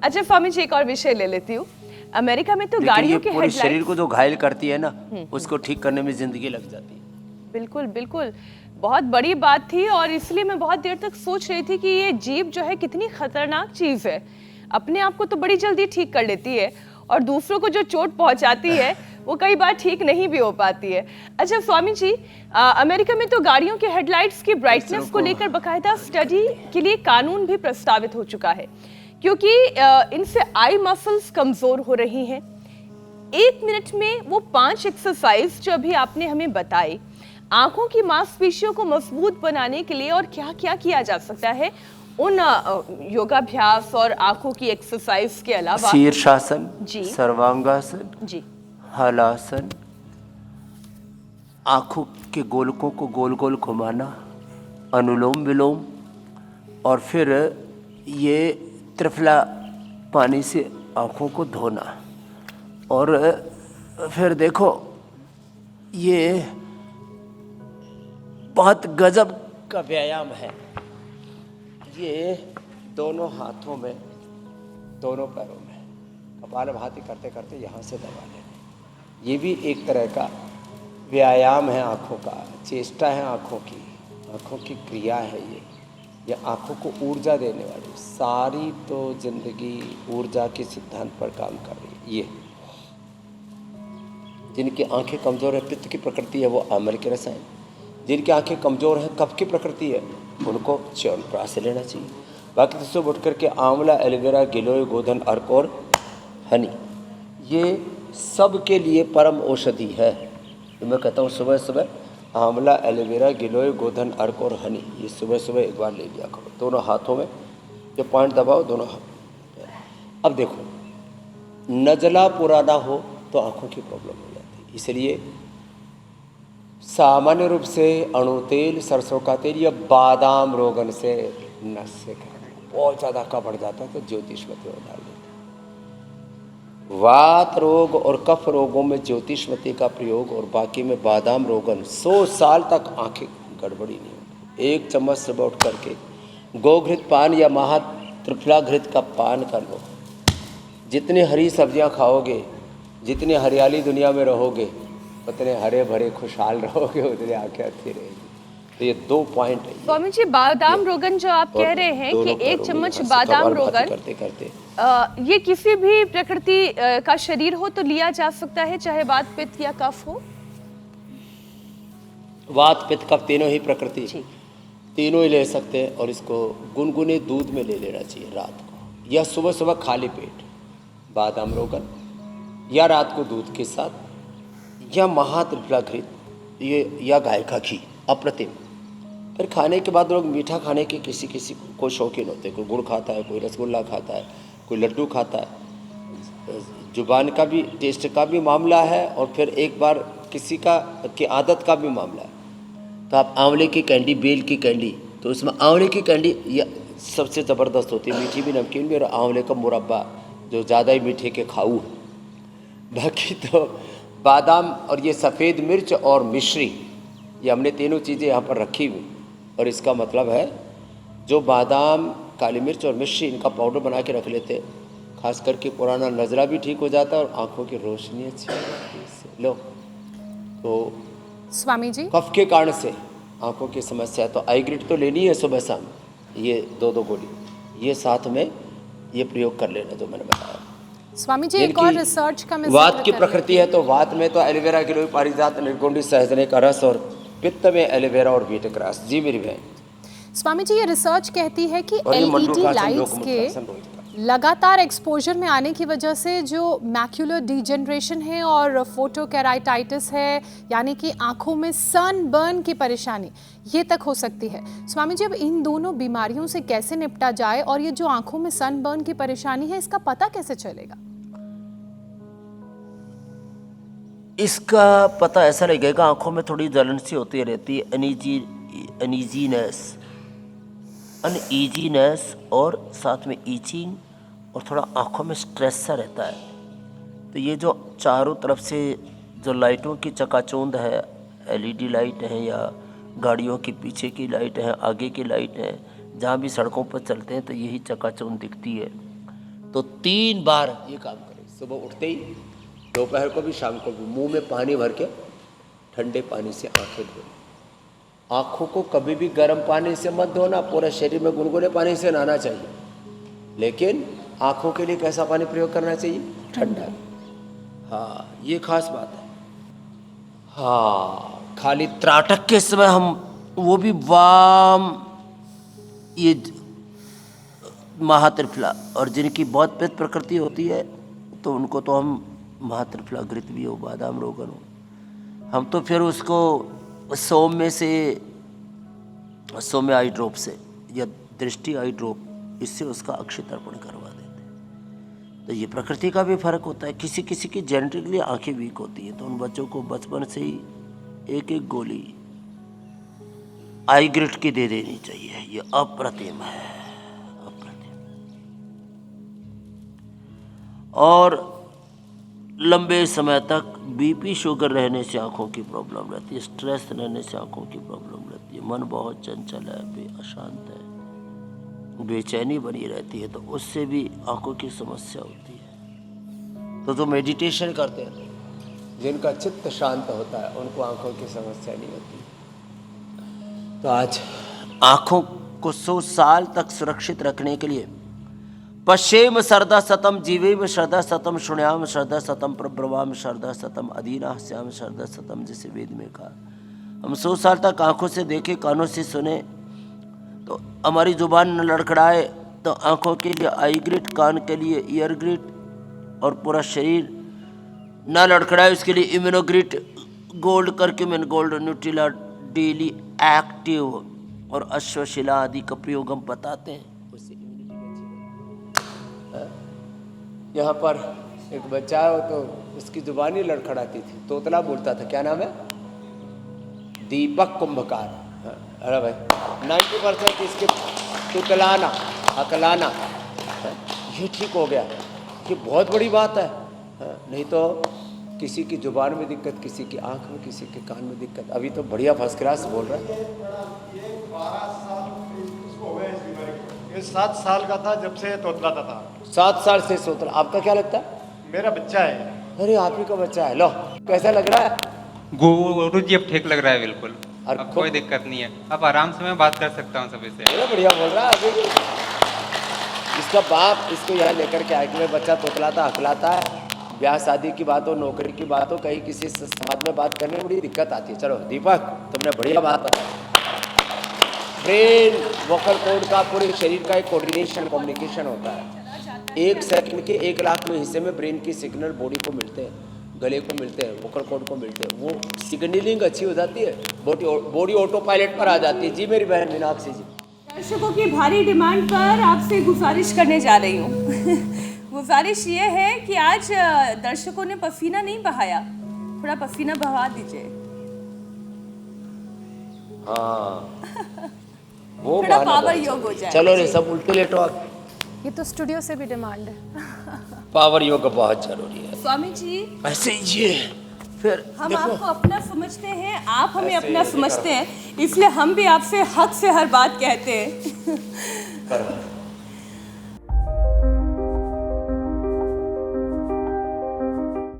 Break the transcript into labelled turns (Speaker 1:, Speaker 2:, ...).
Speaker 1: अच्छा स्वामी जी, एक और विषय ले लेती हूँ। अमेरिका में तो गाड़ियों के
Speaker 2: पूरे शरीर
Speaker 1: हेडलाइट्स
Speaker 2: को जो घायल करती है ना, उसको ठीक करने में जिंदगी लग जाती है।
Speaker 1: बिल्कुल बिल्कुल, बहुत बड़ी बात थी और इसलिए मैं बहुत देर तक सोच रही थी कि ये जीभ जो है कितनी खतरनाक चीज है। अपने आप को तो बड़ी जल्दी ठीक कर लेती है और दूसरों को जो चोट पहुंचाती है वो कई बार ठीक नहीं भी हो पाती है। अच्छा स्वामी जी, अमेरिका में तो गाड़ियों के हेडलाइट्स की ब्राइटनेस को लेकर बकायदा स्टडी के लिए कानून भी प्रस्तावित हो चुका है, क्योंकि इनसे आई मसल्स कमजोर हो रही हैं। 1 मिनट में वो 5 एक्सरसाइज जो अभी आपने हमें बताई, आंखों की मांसपेशियों को मजबूत बनाने के लिए और क्या क्या किया जा सकता है उन योगाभ्यास और आंखों की एक्सरसाइज के अलावा?
Speaker 2: शीर्षासन
Speaker 1: जी,
Speaker 2: सर्वांगासन
Speaker 1: जी,
Speaker 2: हलासन, आंखों के गोलकों को गोल गोल घुमाना, अनुलोम विलोम, और फिर ये त्रिफला पानी से आंखों को धोना। और फिर देखो ये बहुत गजब का व्यायाम है। ये दोनों हाथों में, दोनों पैरों में कपालभाति करते करते यहाँ से दबा लेना। ये भी एक तरह का व्यायाम है, आँखों का चेष्टा है, आँखों की क्रिया है। ये आँखों को ऊर्जा देने वाली, सारी तो जिंदगी ऊर्जा के सिद्धांत पर काम कर रही है। ये जिनकी आंखें कमज़ोर है, पित्त की प्रकृति है, वो आम्ल के रसायन, जिनकी आंखें कमज़ोर हैं, कफ की प्रकृति है, उनको च्यवनप्राश से लेना चाहिए। बाकी तो सुबह उठ करके आंवला, एलोवेरा, गिलोय, गोधन, अर्क और हनी, ये सब के लिए परम औषधि है। तो मैं कहता हूँ सुबह सुबह आंवला, एलोवेरा, गिलोय, गोधन, अर्क और हनी, ये सुबह सुबह एक बार ले लिया करो, दोनों हाथों में। जो पॉइंट दबाओ दोनों हाथ। अब देखो, नजला पुराना हो तो आँखों की प्रॉब्लम हो जाती है। इसलिए सामान्य रूप से अणु तेल, सरसों का तेल या बादाम रोगन से नस से बहुत ज़्यादा का बढ़ जाता है तो ज्योतिषमती में डाल देते हैं। वात रोग और कफ रोगों में ज्योतिषमती का प्रयोग और बाकी में बादाम रोगन 100 साल तक आंखें गड़बड़ी नहीं होती। 1 चम्मच सुबह उठ करके गोघृत पान या महा त्रिफला घृत का पान कर लो। जितनी हरी सब्जियां खाओगे, जितनी हरियाली दुनिया में रहोगे, उतने हरे भरे खुशहाल रहोगे, उतनी आंखें अच्छी रहेगी। तो ये 2 पॉइंट है।
Speaker 1: स्वामी जी, बादाम रोगन जो आप कह रहे हैं कि 1 चम्मच बादाम रोगन
Speaker 2: करते करते
Speaker 1: ये किसी भी प्रकृति का शरीर हो तो लिया जा सकता है, चाहे वात पित्त या कफ हो?
Speaker 2: वात पित्त कफ तीनों ही प्रकृति, तीनों ही ले सकते हैं। और इसको गुनगुने दूध में ले लेना चाहिए रात को, या सुबह सुबह खाली पेट बादाम रोगन, या रात को दूध के साथ, या महात्रिफला घृत, ये या गाय का घी, अप्रतिम। फिर खाने के बाद लोग मीठा खाने के किसी किसी को शौकीन होते हैं, कोई गुड़ खाता है, कोई रसगुल्ला खाता है, कोई लड्डू खाता है। जुबान का भी, टेस्ट का भी मामला है, और फिर एक बार किसी की आदत का भी मामला है। तो आप आंवले की कैंडी, बेल की कैंडी, तो उसमें आंवले की कैंडी या सबसे ज़बरदस्त होती है, मीठी भी नमकीन भी, और आंवले का मुरब्बा जो ज़्यादा ही मीठे के खाऊ है। बाकी तो बादाम और ये सफ़ेद मिर्च और मिश्री, ये हमने तीनों चीज़ें यहाँ पर रखी हुई। और इसका मतलब है जो बादाम, काली मिर्च और मिश्री, इनका पाउडर बना के रख लेते, खास करके पुराना नज़रा भी ठीक हो जाता है और आँखों की रोशनी अच्छी हो जाती है इससे। लो तो
Speaker 1: स्वामी जी,
Speaker 2: कफ के कारण से आँखों की समस्या है तो आईग्रिड तो लेनी है सुबह शाम, ये 2-2 गोली, ये साथ में ये प्रयोग कर लेना जो मैंने बताया।
Speaker 1: स्वामी जी, एक और रिसर्च का मैं
Speaker 2: वात की प्रकृति है तो वात में तो एलोवेरा, गिलोय, पारिजात, निर्गुंडी, सहजने का रस, और पित्त में एलोवेरा और बीट ग्रास। जी मेरी बहन।
Speaker 1: स्वामी जी, ये रिसर्च कहती है कि एलईडी लाइट्स के लगातार एक्सपोजर में आने की वजह से जो मैक्यूलर डिजेनरेशन है और फोटोकेराइटाइटिस है, यानी कि आंखों में सनबर्न की परेशानी, ये तक हो सकती है। स्वामी जी, अब इन दोनों बीमारियों से कैसे निपटा जाए, और ये जो आंखों में सनबर्न की परेशानी है, इसका पता कैसे चलेगा?
Speaker 2: इसका पता ऐसा लगेगा, आंखों में थोड़ी जलन सी होती रहती है, अनईजीनेस और साथ में ईचिंग, और थोड़ा आंखों में स्ट्रेस सा रहता है। तो ये जो चारों तरफ से जो लाइटों की चकाचौंध है, एलईडी लाइट है या गाड़ियों के पीछे की लाइट है, आगे की लाइट है, जहाँ भी सड़कों पर चलते हैं तो यही चकाचौंध दिखती है। तो 3 बार ये काम करें, सुबह उठते ही, दोपहर को भी, शाम को भी। मुंह में पानी भर के ठंडे पानी से आंखें धोना। आँखों को कभी भी गर्म पानी से मत धोना, पूरे शरीर में गुनगुने पानी से नहाना चाहिए, लेकिन आँखों के लिए कैसा पानी प्रयोग करना चाहिए? ठंडा। हाँ, ये खास बात है। हाँ, खाली त्राटक के समय हम वो भी वाम, ये महात्रिफला, और जिनकी बहुत पित्त प्रकृति होती है तो उनको तो हम महात्रिफला घृत भी हो, बादाम रोगन हो, हम तो फिर उसको सौम्य आई ड्रॉप से या दृष्टि आई ड्रॉप, इससे उसका अक्षय तर्पण करवा देते हैं। तो ये प्रकृति का भी फर्क होता है। किसी किसी की जेनेटिकली आंखें वीक होती हैं, तो उन बच्चों को बचपन से ही एक एक गोली आई ग्रिट की दे देनी चाहिए। ये अप्रतिम है, अप्रतिम। और लंबे समय तक बीपी शुगर रहने से आंखों की प्रॉब्लम रहती है, स्ट्रेस रहने से आंखों की प्रॉब्लम रहती है, मन बहुत चंचल है, अशांत है, बेचैनी बनी रहती है, तो उससे भी आंखों की समस्या होती है। तो मेडिटेशन करते हैं, जिनका चित्त शांत होता है, उनको आंखों की समस्या नहीं होती। तो आज आंखों को 100 साल तक सुरक्षित रखने के लिए पश्येम श्रद्धा सतम जीवेम श्रद्धा सतम शृणुयाम श्रद्धा सतम प्रब्रवाम श्रद्धा सतम अधीना श्याम श्रद्धा सतम, जैसे वेद में कहा। हम 100 साल तक आंखों से देखे, कानों से सुने, तो हमारी जुबान न लड़खड़ाए, तो आंखों के लिए आई ग्रिट, कान के लिए ईयर ग्रिट, और पूरा शरीर न लड़खड़ाए उसके लिए Immunogrit gold curcumin gold Nutrela daily active और अश्वशिला आदि का प्रयोग हम बताते हैं। यहाँ पर एक बच्चा है, तो उसकी जुबान ही लड़खड़ाती थी, तोतला बोलता था। क्या नाम है? दीपक कुंभकार। अरे भाई 90% इसके तुतलाना, हकलाना, ये ठीक हो गया। ये बहुत बड़ी बात है। नहीं तो किसी की जुबान में दिक्कत, किसी की आंख में, किसी के कान में दिक्कत। अभी तो बढ़िया फर्स्ट क्लास बोल रहा है।
Speaker 3: ये 12 साल उसको हो गया इस बीमारी को। ये 7 साल का था जब से तोतलाता था।
Speaker 2: 7 साल से सोतला। आपका क्या लगता है?
Speaker 3: मेरा बच्चा है।
Speaker 2: अरे आप ही का बच्चा है। लो, कैसा लग रहा है?
Speaker 4: गुरु जी अब ठीक लग रहा है बिल्कुल,
Speaker 2: और
Speaker 4: अब कोई दिक्कत नहीं है, अब आराम से मैं बात कर सकता हूँ सभी से।
Speaker 2: बढ़िया बोल रहा है। अभी इसका बाप इसको यहाँ लेकर के आया कि मेरा बच्चा तोतलाता, हकलाता है, ब्याह शादी की बात हो, नौकरी की बात हो, कहीं किसी से समाज में बात करने में बड़ी दिक्कत आती है। चलो दीपक, तुमने बढ़िया बात बताई। ब्रेन वोकल कॉर्ड का पूरे शरीर का एक कोऑर्डिनेशन, कम्युनिकेशन होता है। 1 सेकंड के 1 लाख में हिस्से में ब्रेन की सिग्नल बॉडी को मिलते हैं, गले को मिलते हैं, वोकल कॉर्ड को मिलते हैं। वो सिग्नलिंग अच्छी हो जाती है, बॉडी ऑटो पायलट पर आ जाती है। जी मेरी बहन मीनाक्षी जी।
Speaker 1: दर्शकों की भारी डिमांड पर आपसे गुजारिश करने जा रही हूँ। गुजारिश ये है कि आज दर्शकों ने पसीना नहीं बहाया, थोड़ा पसीना बहा दीजिए।
Speaker 2: हाँ, वो
Speaker 1: थोड़ा पावर योग हो जाए।
Speaker 2: चलो रे, सब उल्टे लेटो आप।
Speaker 5: ये तो स्टूडियो से भी डिमांड है।
Speaker 2: पावर योग बहुत जरूरी है।
Speaker 1: स्वामी जी,
Speaker 2: ऐसे ये फिर
Speaker 1: हम आपको अपना समझते हैं, आप हमें अपना समझते हैं, इसलिए हम भी आपसे हक से हर बात कहते हैं।